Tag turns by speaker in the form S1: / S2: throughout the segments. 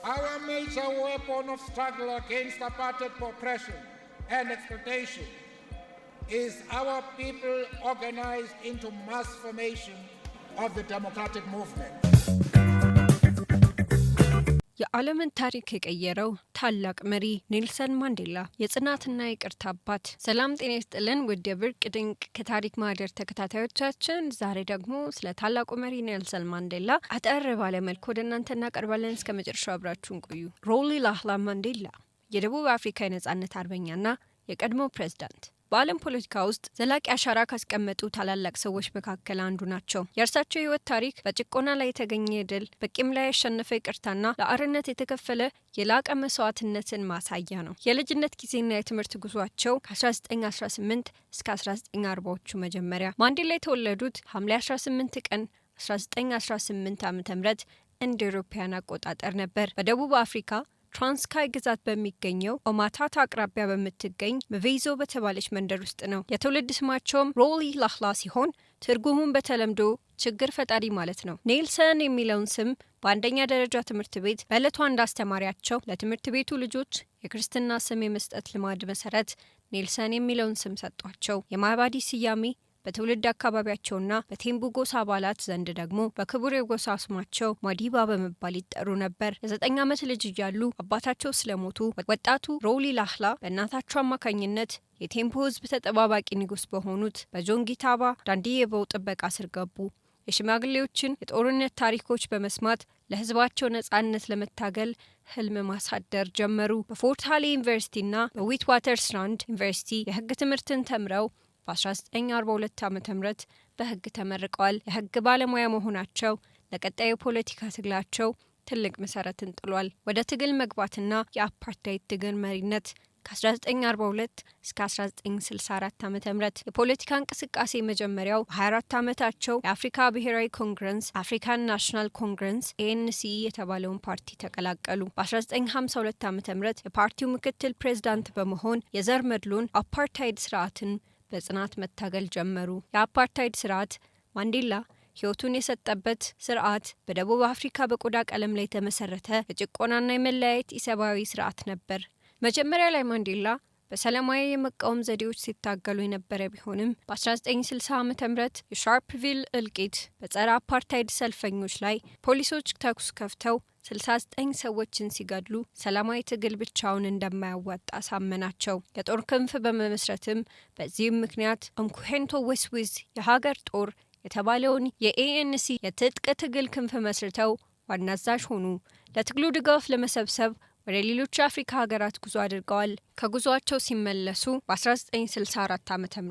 S1: Our major weapon of struggle against apartheid oppression and exploitation is our people organized into mass formation of the democratic movement.
S2: የዓለምን ታሪክ የቀየረው ታላቅ መሪ ኔልሰን ማንዴላ የጽናትና ይቅርታ አባት። ሰላም ጤና ይስጥልን ውድ የብርቅ ድንቅ ከታሪክ ማህደር ተከታታዮቻችን፣ ዛሬ ደግሞ ስለ ታላቁ መሪ ኔልሰን ማንዴላ አጠር ባለ መልኩ ወደ እናንተ እናቀርባለን። እስከ መጨረሻው አብራችሁን ቆዩ። ሮሊላህላ ማንዴላ የደቡብ አፍሪካ የነጻነት አርበኛና የቀድሞ ፕሬዝዳንት፣ በዓለም ፖለቲካ ውስጥ ዘላቂ አሻራ ካስቀመጡ ታላላቅ ሰዎች መካከል አንዱ ናቸው። የእርሳቸው ህይወት ታሪክ በጭቆና ላይ የተገኘ ድል፣ በቂም ላይ ያሸነፈ ይቅርታና ለአርነት የተከፈለ የላቀ መስዋዕትነትን ማሳያ ነው። የልጅነት ጊዜና የትምህርት ጉዟቸው ከ1918 እስከ 1940ዎቹ መጀመሪያ። ማንዴላ የተወለዱት ሐምሌ 18 ቀን 1918 ዓ.ም እንደ አውሮፓውያን አቆጣጠር ነበር። በደቡብ አፍሪካ ትራንስካይ ግዛት በሚገኘው ኦማታታ አቅራቢያ በምትገኝ መቬዞ በተባለች መንደር ውስጥ ነው። የትውልድ ስማቸውም ሮሊላህላ ሲሆን ትርጉሙን በተለምዶ ችግር ፈጣሪ ማለት ነው። ኔልሰን የሚለውን ስም በአንደኛ ደረጃ ትምህርት ቤት በዕለቱ አንድ አስተማሪያቸው ለትምህርት ቤቱ ልጆች የክርስትና ስም የመስጠት ልማድ መሰረት ኔልሰን የሚለውን ስም ሰጧቸው። የማባዲ ስያሜ በትውልድ አካባቢያቸውና በቴምቡ ጎሳ አባላት ዘንድ ደግሞ በክቡር የጎሳ ስማቸው ማዲባ በመባል ይጠሩ ነበር። የ9 ዓመት ልጅ እያሉ አባታቸው ስለሞቱ ወጣቱ ሮሊላህላ በእናታቸው አማካኝነት የቴምቡ ሕዝብ ተጠባባቂ ንጉስ በሆኑት በጆንጊታባ ዳንዲዬቦ ጥበቃ ስር ገቡ። የሽማግሌዎችን የጦርነት ታሪኮች በመስማት ለህዝባቸው ነጻነት ለመታገል ህልም ማሳደር ጀመሩ። በፎርት ሃሊ ዩኒቨርሲቲና በዊትዋተርስራንድ ዩኒቨርሲቲ የህግ ትምህርትን ተምረው በ1942 ዓ.ም በህግ ተመርቀዋል። የህግ ባለሙያ መሆናቸው ለቀጣዩ ፖለቲካ ትግላቸው ትልቅ መሰረትን ጥሏል። ወደ ትግል መግባትና የአፓርታይድ ትግል መሪነት ከ1942 እስከ 1964 ዓ.ም የፖለቲካ እንቅስቃሴ መጀመሪያው በ24 ዓመታቸው የአፍሪካ ብሔራዊ ኮንግረስ አፍሪካን ናሽናል ኮንግረስ ANC የተባለውን ፓርቲ ተቀላቀሉ። በ1952 ዓ.ም የፓርቲው ምክትል ፕሬዝዳንት በመሆን የዘር መድሎን አፓርታይድ ስርዓትን በጽናት መታገል ጀመሩ። የአፓርታይድ ስርዓት ማንዴላ ህይወቱን የሰጠበት ስርዓት በደቡብ አፍሪካ በቆዳ ቀለም ላይ የተመሰረተ የጭቆናና የመለያየት ኢሰብአዊ ስርዓት ነበር። መጀመሪያ ላይ ማንዴላ በሰላማዊ የመቃወም ዘዴዎች ሲታገሉ የነበረ ቢሆንም በ1960 ዓ.ም የሻርፕቪል እልቂት በጸረ አፓርታይድ ሰልፈኞች ላይ ፖሊሶች ተኩስ ከፍተው 69 ሰዎችን ሲገድሉ ሰላማዊ ትግል ብቻውን እንደማያዋጣ ሳመናቸው። የጦር ክንፍ በመመስረትም በዚህም ምክንያት እምኩሄንቶ ዊስዊዝ የሀገር ጦር የተባለውን የኤኤንሲ የትጥቅ ትግል ክንፍ መስርተው ዋና አዛዥ ሆኑ። ለትግሉ ድጋፍ ለመሰብሰብ ወደ ሌሎች የአፍሪካ ሀገራት ጉዞ አድርገዋል። ከጉዞአቸው ሲመለሱ በ1964 ዓ.ም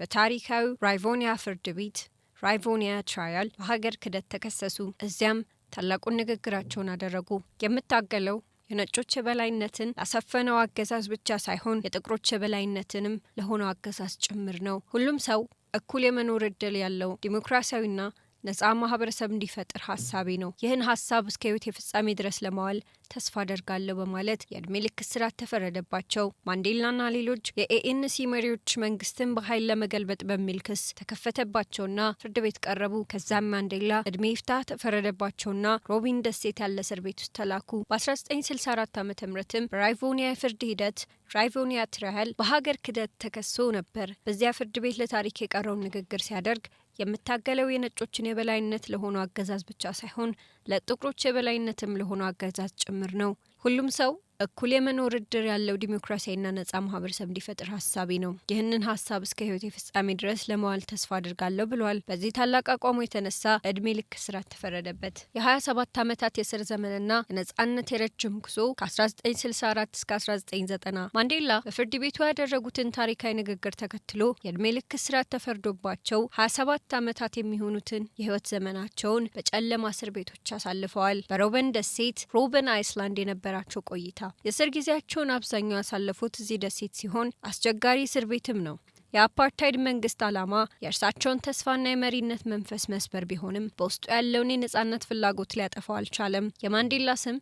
S2: በታሪካዊ ራይቮኒያ ፍርድ ቤት ራይቮኒያ ትራያል በሀገር ክህደት ተከሰሱ። እዚያም ታላቁን ንግግራቸውን አደረጉ። የምታገለው የነጮች የበላይነትን ላሰፈነው አገዛዝ ብቻ ሳይሆን የጥቁሮች የበላይነትንም ለሆነው አገዛዝ ጭምር ነው። ሁሉም ሰው እኩል የመኖር እድል ያለው ዲሞክራሲያዊና ነጻ ማህበረሰብ እንዲፈጥር ሀሳቤ ነው። ይህን ሀሳብ እስከ ህይወት የፍጻሜ ድረስ ለማዋል ተስፋ አደርጋለሁ በማለት የእድሜ ልክ እስራት ተፈረደባቸው። ማንዴላና ሌሎች የኤኤንሲ መሪዎች መንግስትን በኃይል ለመገልበጥ በሚል ክስ ተከፈተባቸውና ፍርድ ቤት ቀረቡ። ከዛም ማንዴላ እድሜ ይፍታህ ተፈረደባቸውና ሮቢን ደሴት ያለ እስር ቤት ውስጥ ተላኩ። በ1964 ዓ.ም በራይቮኒያ የፍርድ ሂደት ራይቮኒያ ትራያል በሀገር ክህደት ተከሶ ነበር። በዚያ ፍርድ ቤት ለታሪክ የቀረውን ንግግር ሲያደርግ የምታገለው የነጮችን የበላይነት ለሆነው አገዛዝ ብቻ ሳይሆን ለጥቁሮች የበላይነትም ለሆነው አገዛዝ ጭምር ነው። ሁሉም ሰው እኩል የመኖር እድል ያለው ዲሞክራሲያዊና ነጻ ማህበረሰብ እንዲፈጥር ሀሳቤ ነው። ይህንን ሀሳብ እስከ ህይወት የፍጻሜ ድረስ ለማዋል ተስፋ አድርጋለሁ ብሏል። በዚህ ታላቅ አቋሙ የተነሳ እድሜ ልክ እስራት ተፈረደበት። የ27 ዓመታት የስር ዘመንና የነጻነት የረጅም ጉዞ ከ1964 እስከ 1990 ማንዴላ በፍርድ ቤቱ ያደረጉትን ታሪካዊ ንግግር ተከትሎ የእድሜ ልክ እስራት ተፈርዶባቸው 27 ዓመታት የሚሆኑትን የህይወት ዘመናቸውን በጨለማ እስር ቤቶች አሳልፈዋል። በሮበን ደሴት ሮበን አይስላንድ የነበራቸው ቆይታ የእስር ጊዜያቸውን አብዛኛው ያሳለፉት እዚህ ደሴት ሲሆን አስቸጋሪ እስር ቤትም ነው። የአፓርታይድ መንግስት ዓላማ የእርሳቸውን ተስፋና የመሪነት መንፈስ መስበር ቢሆንም በውስጡ ያለውን የነጻነት ፍላጎት ሊያጠፋው አልቻለም። የማንዴላ ስም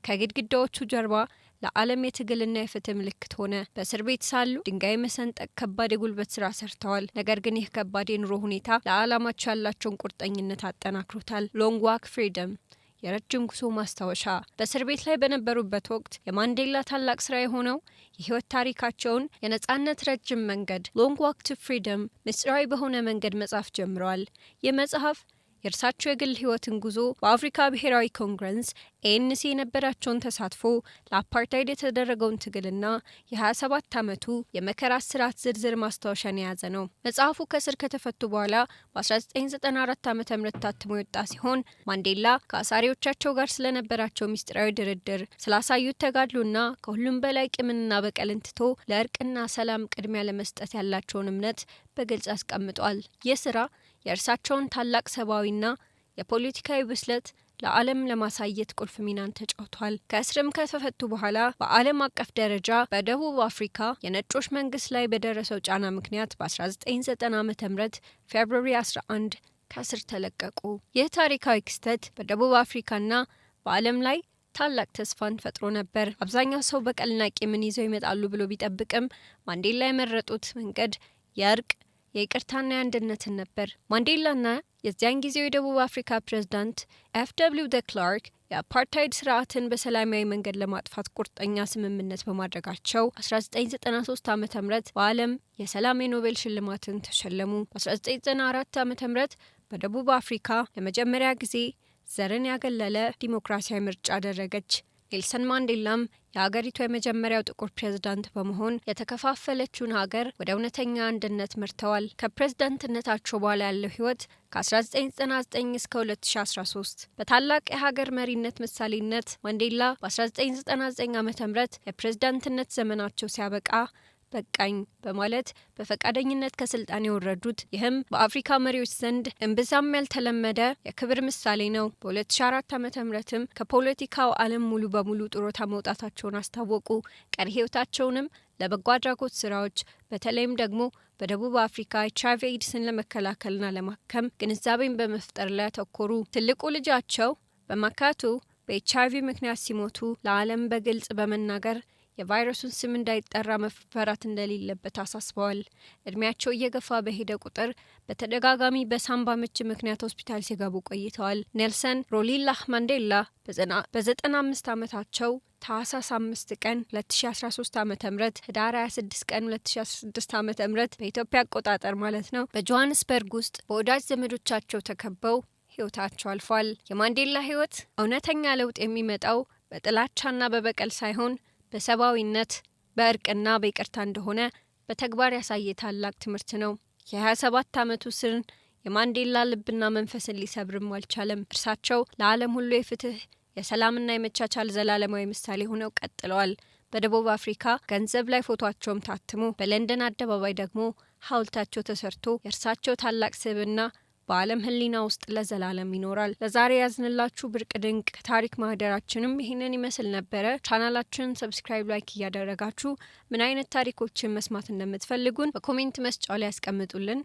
S2: ከግድግዳዎቹ ጀርባ ለዓለም የትግልና የፍትህ ምልክት ሆነ። በእስር ቤት ሳሉ ድንጋይ መሰንጠቅ ከባድ የጉልበት ስራ ሰርተዋል። ነገር ግን ይህ ከባድ የኑሮ ሁኔታ ለዓላማቸው ያላቸውን ቁርጠኝነት አጠናክሮታል። ሎንግ ዋክ ፍሪደም የረጅም ጉዞ ማስታወሻ። በእስር ቤት ላይ በነበሩበት ወቅት የማንዴላ ታላቅ ስራ የሆነው የህይወት ታሪካቸውን የነጻነት ረጅም መንገድ ሎንግ ዋክ ቱ ፍሪደም ምስጢራዊ በሆነ መንገድ መጻፍ ጀምረዋል። ይህ መጽሐፍ የእርሳቸው የግል ህይወትን ጉዞ፣ በአፍሪካ ብሔራዊ ኮንግረስ ANC የነበራቸውን ተሳትፎ፣ ለአፓርታይድ የተደረገውን ትግልና የ27 ዓመቱ የመከራ እስራት ዝርዝር ማስታወሻን የያዘ ነው። መጽሐፉ ከእስር ከተፈቱ በኋላ በ1994 ዓ.ም ታትሞ የወጣ ሲሆን ማንዴላ ከአሳሪዎቻቸው ጋር ስለነበራቸው ምስጢራዊ ድርድር፣ ስላሳዩት ተጋድሎና ከሁሉም በላይ ቂምንና በቀልን ትቶ ለእርቅና ሰላም ቅድሚያ ለመስጠት ያላቸውን እምነት በግልጽ አስቀምጧል። ይህ ስራ የእርሳቸውን ታላቅ ሰብአዊና የፖለቲካዊ ብስለት ለዓለም ለማሳየት ቁልፍ ሚናን ተጫውቷል። ከእስርም ከተፈቱ በኋላ በዓለም አቀፍ ደረጃ በደቡብ አፍሪካ የነጮች መንግስት ላይ በደረሰው ጫና ምክንያት በ1990 ዓ.ም ፌብሩዋሪ 11 ከእስር ተለቀቁ። ይህ ታሪካዊ ክስተት በደቡብ አፍሪካና በዓለም ላይ ታላቅ ተስፋን ፈጥሮ ነበር። አብዛኛው ሰው በቀልና ቂምን ይዘው ይመጣሉ ብሎ ቢጠብቅም ማንዴላ የመረጡት መንገድ የእርቅ የይቅርታና የአንድነትን ነበር። ማንዴላና የዚያን ጊዜው የደቡብ አፍሪካ ፕሬዝዳንት F.W. de Klerk የአፓርታይድ ስርዓትን በሰላማዊ መንገድ ለማጥፋት ቁርጠኛ ስምምነት በማድረጋቸው 1993 ዓ.ም በዓለም የሰላም የኖቤል ሽልማትን ተሸለሙ። በ1994 ዓ.ም በደቡብ አፍሪካ ለመጀመሪያ ጊዜ ዘርን ያገለለ ዲሞክራሲያዊ ምርጫ አደረገች። ኔልሰን ማንዴላም የሀገሪቱ የመጀመሪያው ጥቁር ፕሬዝዳንት በመሆን የተከፋፈለችውን ሀገር ወደ እውነተኛ አንድነት መርተዋል። ከፕሬዝዳንትነታቸው በኋላ ያለው ህይወት ከ1999 እስከ 2013 በታላቅ የሀገር መሪነት ምሳሌነት ማንዴላ በ1999 ዓ.ም የፕሬዝዳንትነት ዘመናቸው ሲያበቃ በቃኝ በማለት በፈቃደኝነት ከስልጣን የወረዱት፣ ይህም በአፍሪካ መሪዎች ዘንድ እምብዛም ያልተለመደ የክብር ምሳሌ ነው። በ2004 ዓ.ም ከፖለቲካው ዓለም ሙሉ በሙሉ ጡረታ መውጣታቸውን አስታወቁ። ቀሪ ህይወታቸውንም ለበጎ አድራጎት ስራዎች በተለይም ደግሞ በደቡብ አፍሪካ HIV ኤድስን ለመከላከልና ለማከም ግንዛቤን በመፍጠር ላይ ያተኮሩ። ትልቁ ልጃቸው በማካቱ በHIV ምክንያት ሲሞቱ ለዓለም በግልጽ በመናገር የቫይረሱን ስም እንዳይጠራ መፈራት እንደሌለበት አሳስበዋል። እድሜያቸው እየገፋ በሄደ ቁጥር በተደጋጋሚ በሳምባ ምች ምክንያት ሆስፒታል ሲገቡ ቆይተዋል። ኔልሰን ሮሊላህ ማንዴላ በ95 ዓመታቸው ታህሳስ 5 ቀን 2013 ዓ.ም ህዳር 26 ቀን 2016 ዓ.ም በኢትዮጵያ አቆጣጠር ማለት ነው በጆሃንስበርግ ውስጥ በወዳጅ ዘመዶቻቸው ተከበው ህይወታቸው አልፏል። የማንዴላ ህይወት እውነተኛ ለውጥ የሚመጣው በጥላቻና በበቀል ሳይሆን በሰብአዊነት በእርቅና በይቅርታ እንደሆነ በተግባር ያሳየ ታላቅ ትምህርት ነው። የ27 ዓመቱ ስርን የማንዴላ ልብና መንፈስን ሊሰብርም አልቻለም። እርሳቸው ለዓለም ሁሉ የፍትህ የሰላምና የመቻቻል ዘላለማዊ ምሳሌ ሆነው ቀጥለዋል። በደቡብ አፍሪካ ገንዘብ ላይ ፎቶአቸውም ታትሞ በለንደን አደባባይ ደግሞ ሐውልታቸው ተሰርቶ የእርሳቸው ታላቅ ስብዕና በዓለም ህሊና ውስጥ ለዘላለም ይኖራል። ለዛሬ ያዝንላችሁ ብርቅ ድንቅ ከታሪክ ማህደራችንም ይህንን ይመስል ነበረ። ቻናላችንን ሰብስክራይብ፣ ላይክ እያደረጋችሁ ምን አይነት ታሪኮችን መስማት እንደምትፈልጉን በኮሜንት መስጫው ላይ ያስቀምጡልን።